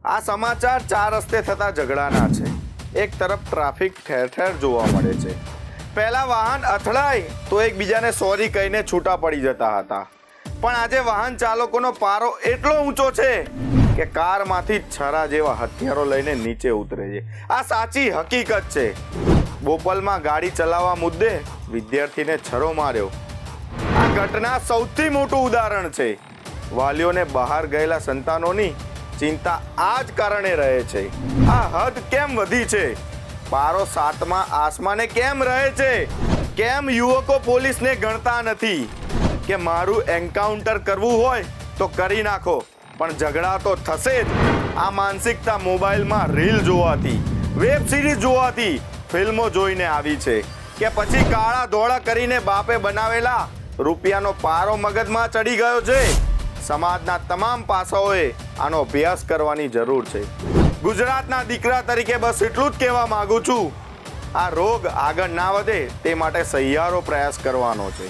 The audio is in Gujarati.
આ સમાચાર ચાર રસ્તે થતા ઝઘડાના છે. એક તરફ ટ્રાફિક ઠેર ઠેર જોવા મળે છે. પહેલા વાહન અથડાય તો એકબીજાને સોરી કહીને છૂટા પડી જતા હતા, પણ આજે વાહન ચાલકોનો પારો એટલો ઊંચો છે કે કારમાંથી છરા જેવા હથિયારો લઈને નીચે ઉતરે છે. આ સાચી હકીકત છે. બોપલમાં ગાડી ચલાવવા મુદ્દે વિદ્યાર્થીને છરો માર્યો. આ ઘટના સૌથી મોટું ઉદાહરણ છે. વાલીઓને બહાર ગયેલા સંતાનોની ચિંતા આ જ કારણે રહે છે. આ હદ કેમ વધી છે? પારો સાતમા આસમાને કેમ રહે છે? કેમ યુવકો પોલીસને ગણતા નથી? કે મારું એન્કાઉન્ટર કરવું હોય તો કરી નાખો, પણ ઝઘડા તો થશે જ. આ માનસિકતા મોબાઈલમાં રીલ જોવાથી, વેબ સિરીઝ જોવાથી, ફિલ્મો જોઈને આવી છે કે પછી કાળા ધોળા કરીને બાપે બનાવેલા રૂપિયાનો પારો મગજમાં ચડી ગયો છે. સમાજના તમામ પાસાઓએ આનો અભ્યાસ કરવાની જરૂર છે. ગુજરાતના દીકરા તરીકે બસ એટલું જ કહેવા માંગુ છું, આ રોગ આગળ ના વધે તે માટે સહિયારો પ્રયાસ કરવાનો છે.